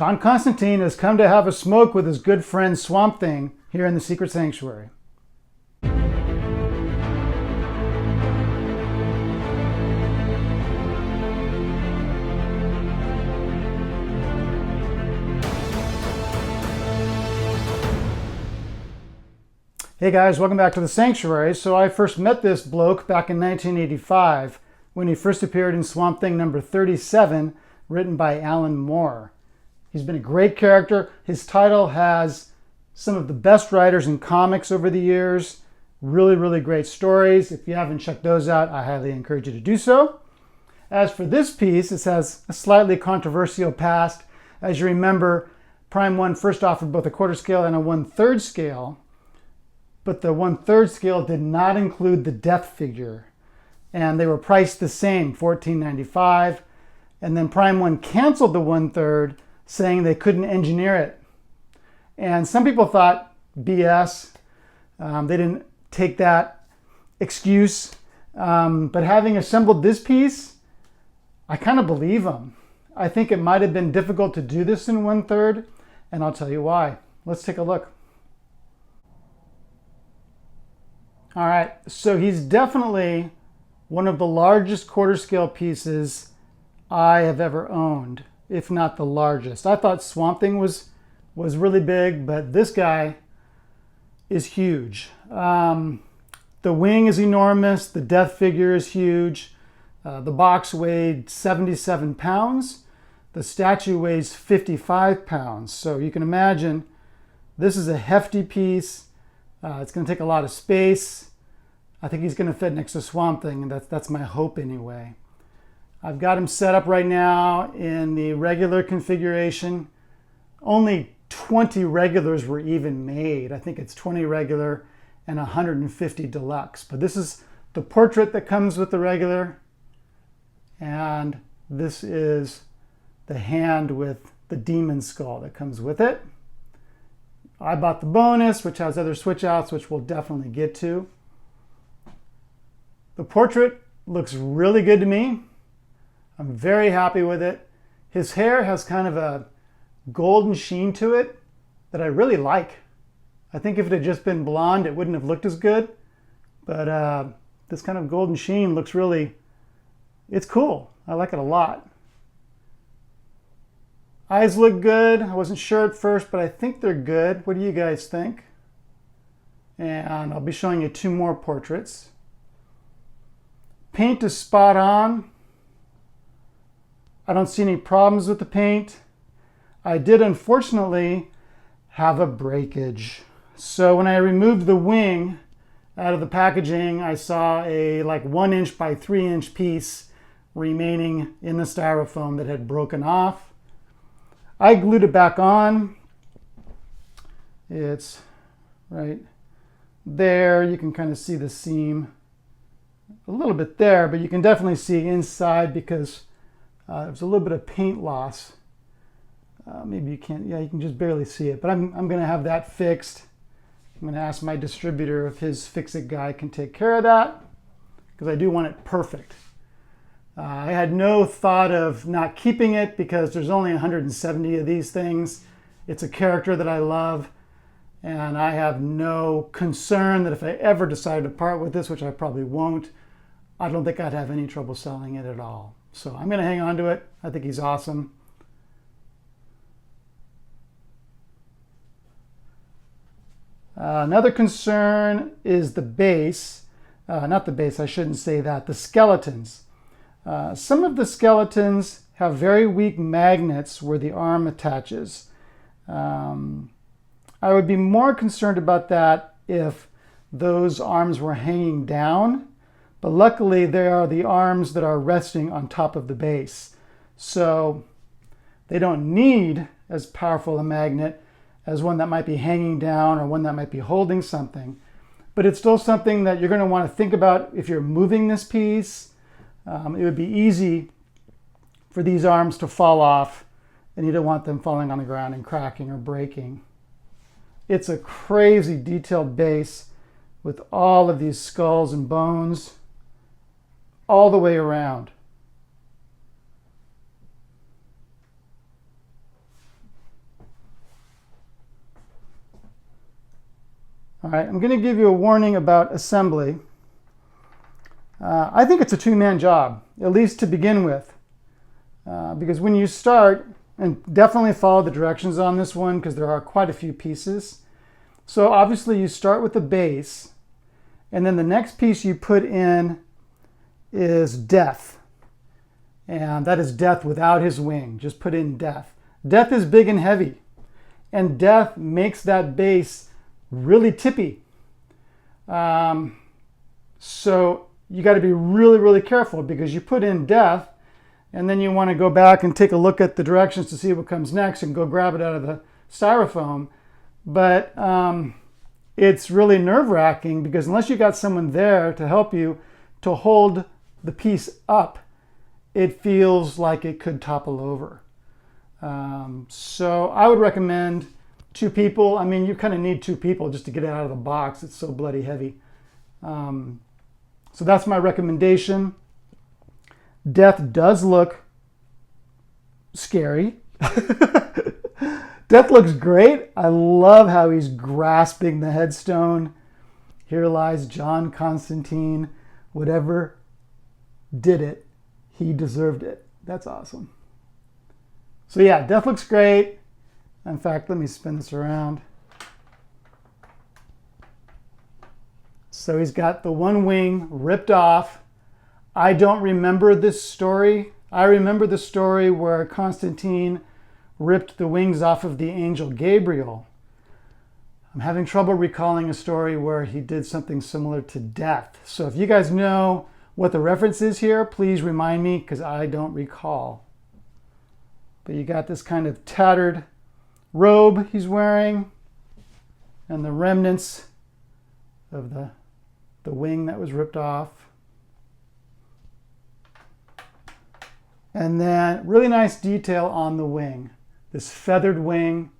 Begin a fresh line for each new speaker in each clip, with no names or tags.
John Constantine has come to have a smoke with his good friend Swamp Thing here in the Secret Sanctuary. Hey guys, welcome back to the Sanctuary. So I first met this bloke back in 1985 when he first appeared in Swamp Thing number 37, written by Alan Moore. He's been a great character. His title has some of the best writers in comics over the years. Really, really great stories. If you haven't checked those out, I highly encourage you to do so. As for this piece, it has a slightly controversial past. As you remember, Prime 1 first offered both a quarter scale and a 1/3 scale, but the 1/3 scale did not include the death figure. And they were priced the same, $14.95. And then Prime 1 canceled the 1/3, saying they couldn't engineer it. And some people thought BS. They didn't take that excuse. But having assembled this piece, I kind of believe them. I think it might have been difficult to do this in 1/3, and I'll tell you why. Let's take a look. All right, so he's definitely one of the largest quarter scale pieces I have ever owned, if not the largest. I thought Swamp Thing was really big, but this guy is huge. The wing is enormous. The death figure is huge. The box weighed 77 pounds. The statue weighs 55 pounds. So you can imagine this is a hefty piece. It's going to take a lot of space. I think he's going to fit next to Swamp Thing, and that's my hope anyway. I've got him set up right now in the regular configuration. Only 20 regulars were even made. I think it's 20 regular and 150 deluxe. But this is the portrait that comes with the regular, and this is the hand with the demon skull that comes with it. I bought the bonus, which has other switch outs, which we'll definitely get to. The portrait looks really good to me. I'm very happy with it. His hair has kind of a golden sheen to it that I really like. I think if it had just been blonde, it wouldn't have looked as good. But this kind of golden sheen looks really, it's cool. I like it a lot. Eyes look good. I wasn't sure at first, but I think they're good. What do you guys think? And I'll be showing you two more portraits. Paint is spot on. I don't see any problems with the paint. I did unfortunately have a breakage. So when I removed the wing out of the packaging, I saw a like 1 inch by 3 inch piece remaining in the styrofoam that had broken off. I glued it back on. It's right there. You can kind of see the seam a little bit there, but you can definitely see inside because there's a little bit of paint loss. Maybe you can't, yeah, you can just barely see it, but I'm going to have that fixed. I'm going to ask my distributor if his fix-it guy can take care of that, because I do want it perfect. I had no thought of not keeping it because there's only 170 of these things. It's a character that I love, and I have no concern that if I ever decide to part with this, which I probably won't, I don't think I'd have any trouble selling it at all. So I'm going to hang on to it. I think he's awesome. Another concern is the base. Not the base, I shouldn't say that. The skeletons. Some of the skeletons have very weak magnets where the arm attaches. I would be more concerned about that if those arms were hanging down. But luckily, they are the arms that are resting on top of the base. So they don't need as powerful a magnet as one that might be hanging down or one that might be holding something. But it's still something that you're going to want to think about if you're moving this piece. It would be easy for these arms to fall off, and you don't want them falling on the ground and cracking or breaking. It's a crazy detailed base with all of these skulls and bones all the way around. All right, I'm going to give you a warning about assembly. I think it's a two-man job, at least to begin with, because when you start, and definitely follow the directions on this one because there are quite a few pieces. So obviously you start with the base, and then the next piece you put in is Death. And that is Death without his wing. Just put in Death. Death is big and heavy, and Death makes that base really tippy. So you got to be really, really careful because you put in Death, and then you want to go back and take a look at the directions to see what comes next and go grab it out of the styrofoam. But it's really nerve-wracking because unless you got someone there to help you to hold the piece up, it feels like it could topple over. So I would recommend two people. I mean, you kind of need two people just to get it out of the box. It's so bloody heavy. So that's my recommendation. Death does look scary. Death looks great. I love how he's grasping the headstone. Here lies John Constantine. Whatever did it, he deserved it. That's awesome. So yeah, Death looks great. In fact, let me spin this around. So he's got the one wing ripped off. I don't remember this story. I remember the story where Constantine ripped the wings off of the angel Gabriel. I'm having trouble recalling a story where he did something similar to Death. So if you guys know what the reference is here, please remind me because I don't recall. But you got this kind of tattered robe he's wearing and the remnants of the wing that was ripped off. And then really nice detail on the wing. This feathered wing.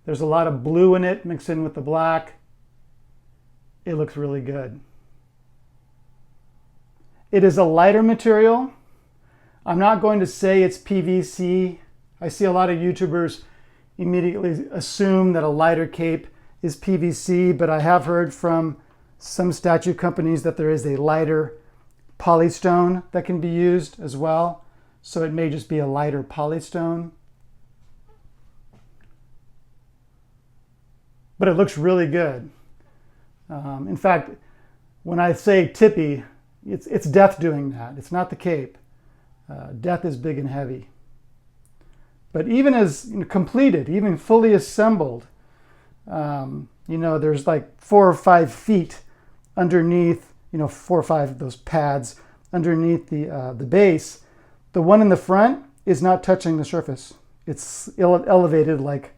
There's a lot of blue in it mixed in with the black. It looks really good. It is a lighter material. I'm not going to say it's PVC. I see a lot of YouTubers immediately assume that a lighter cape is PVC, but I have heard from some statue companies that there is a lighter polystone that can be used as well. So it may just be a lighter polystone. But it looks really good. In fact, when I say tippy, it's Death doing that. It's not the cape. Death is big and heavy. But even as completed, even fully assembled, there's like 4 or 5 feet underneath, 4 or 5 of those pads underneath the base. The one in the front is not touching the surface. It's elevated like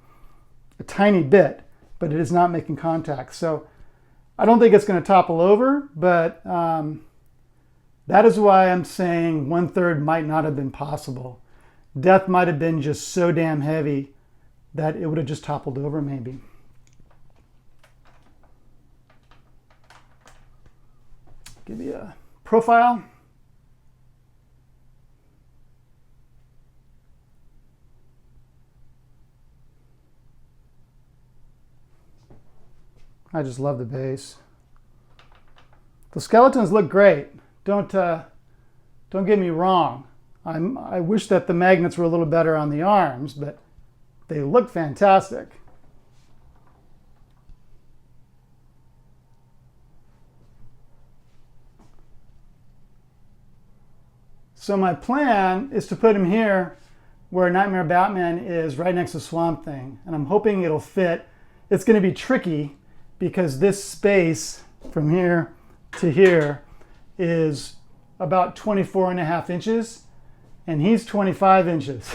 a tiny bit, but it is not making contact. So I don't think it's going to topple over, but that is why I'm saying 1/3 might not have been possible. Death might have been just so damn heavy that it would have just toppled over maybe. Give you a profile. I just love the base. The skeletons look great. Don't get me wrong. I wish that the magnets were a little better on the arms, but they look fantastic. So my plan is to put him here where Nightmare Batman is, right next to Swamp Thing. And I'm hoping it'll fit. It's going to be tricky because this space from here to here is about 24.5 inches, and he's 25 inches.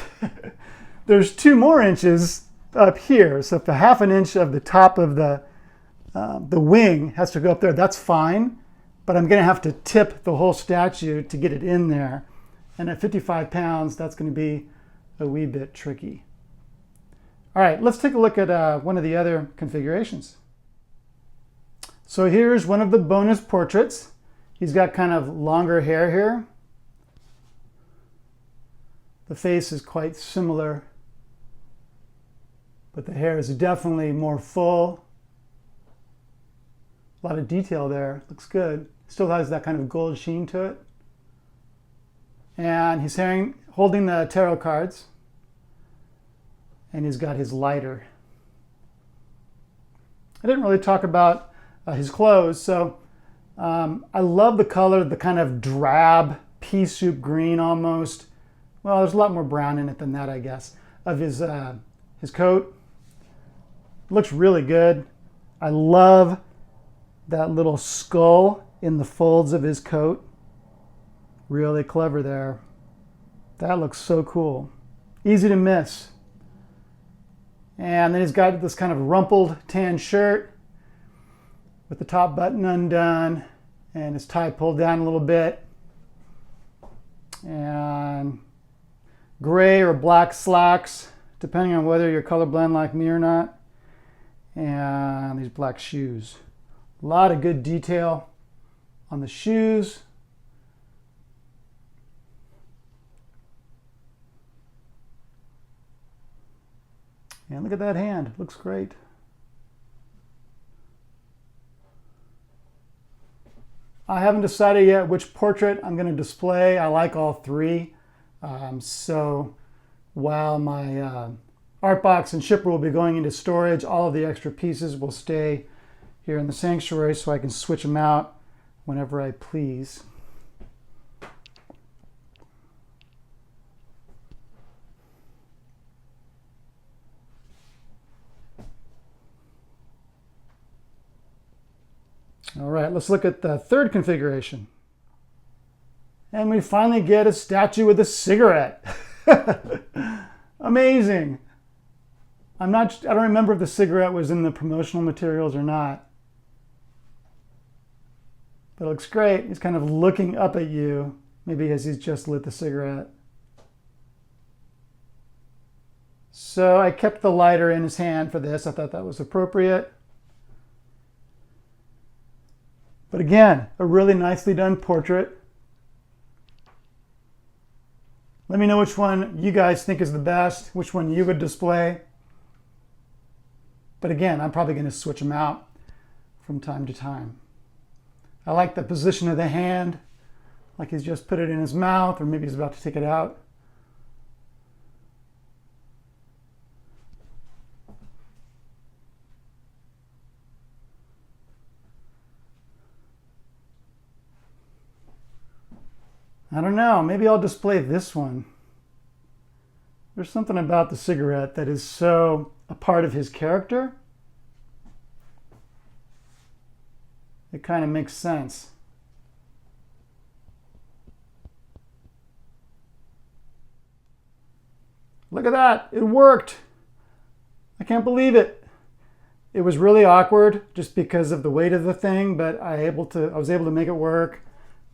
There's 2 more inches up here, so if a 1/2 inch of the top of the wing has to go up there, that's fine, but I'm going to have to tip the whole statue to get it in there, and at 55 pounds, that's going to be a wee bit tricky. All right, let's take a look at one of the other configurations. So here's one of the bonus portraits. He's got kind of longer hair here. The face is quite similar, but the hair is definitely more full. A lot of detail there. Looks good. Still has that kind of gold sheen to it. And he's holding the tarot cards. And he's got his lighter. I didn't really talk about his clothes, so I love the color, the kind of drab pea soup green almost. Well, there's a lot more brown in it than that, I guess, of his coat. Looks really good. I love that little skull in the folds of his coat. Really clever there. That looks so cool. Easy to miss. And then he's got this kind of rumpled tan shirt with the top button undone and his tie pulled down a little bit. And gray or black slacks, depending on whether you're colorblind like me or not. And these black shoes. A lot of good detail on the shoes. And look at that hand, looks great. I haven't decided yet which portrait I'm going to display. I like all three. So while my art box and shipper will be going into storage, all of the extra pieces will stay here in the sanctuary so I can switch them out whenever I please. All right, let's look at the third configuration. And we finally get a statue with a cigarette. Amazing. I don't remember if the cigarette was in the promotional materials or not. But it looks great. He's kind of looking up at you, maybe as he's just lit the cigarette. So I kept the lighter in his hand for this. I thought that was appropriate. But again, a really nicely done portrait. Let me know which one you guys think is the best, which one you would display. But again, I'm probably going to switch them out from time to time. I like the position of the hand, like he's just put it in his mouth, or maybe he's about to take it out. I don't know, maybe I'll display this one. There's something about the cigarette that is so a part of his character. It kind of makes sense. Look at that, it worked. I can't believe it. It was really awkward just because of the weight of the thing, but I was able to make it work.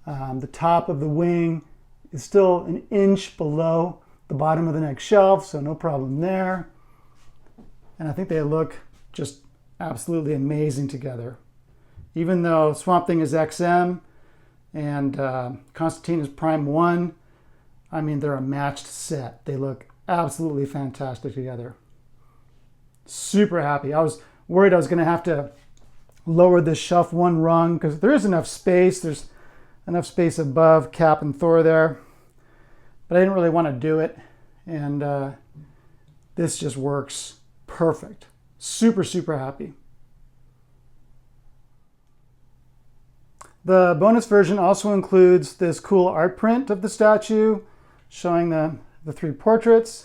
The top of the wing is still an inch below the bottom of the next shelf, so no problem there. And I think they look just absolutely amazing together. Even though Swamp Thing is XM and Constantine is Prime 1, I mean, they're a matched set. They look absolutely fantastic together. Super happy. I was worried I was going to have to lower this shelf one rung because there is enough space. There's enough space above Cap and Thor there, but I didn't really want to do it, and this just works perfect. Super, super happy. The bonus version also includes this cool art print of the statue showing the three portraits,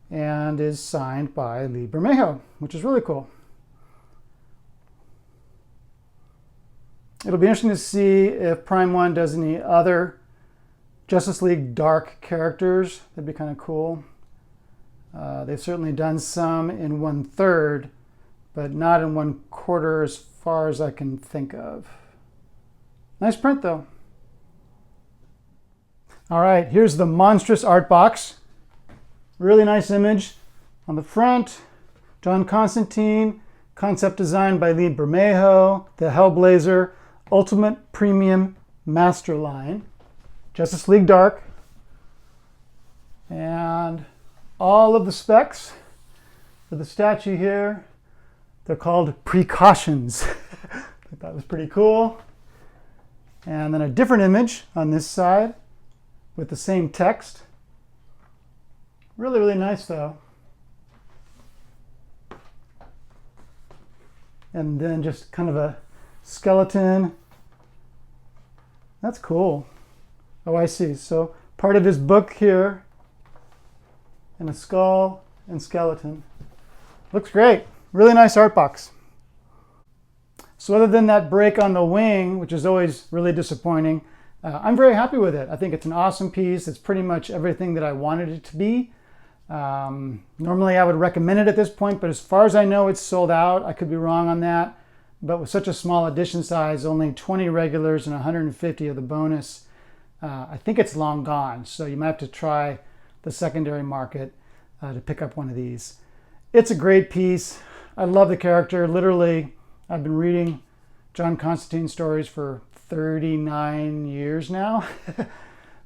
and is signed by Lee Bermejo, which is really cool. It'll be interesting to see if Prime 1 does any other Justice League Dark characters. That'd be kind of cool. They've certainly done some in 1/3, but not in 1/4 as far as I can think of. Nice print though. All right, here's the monstrous art box. Really nice image on the front. John Constantine, concept designed by Lee Bermejo, the Hellblazer, Ultimate Premium Masterline, Justice League Dark, and all of the specs for the statue here. They're called precautions. I thought that was pretty cool. And then a different image on this side with the same text. Really, really nice though. And then just kind of a skeleton. That's cool. Oh, I see. So part of his book here, and a skull and skeleton. Looks great. Really nice art box. So other than that break on the wing, which is always really disappointing, I'm very happy with it. I think it's an awesome piece. It's pretty much everything that I wanted it to be. Normally I would recommend it at this point, but as far as I know, it's sold out. I could be wrong on that. But with such a small edition size, only 20 regulars and 150 of the bonus, I think it's long gone. So you might have to try the secondary market to pick up one of these. It's a great piece. I love the character. Literally, I've been reading John Constantine stories for 39 years now.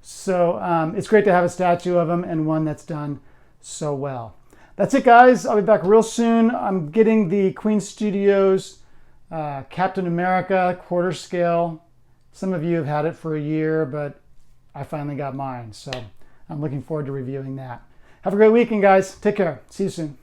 So it's great to have a statue of him and one that's done so well. That's it, guys. I'll be back real soon. I'm getting the Queen Studios Captain America quarter scale. Some of you have had it for a year, but I finally got mine. So I'm looking forward to reviewing that. Have a great weekend, guys. Take care. See you soon.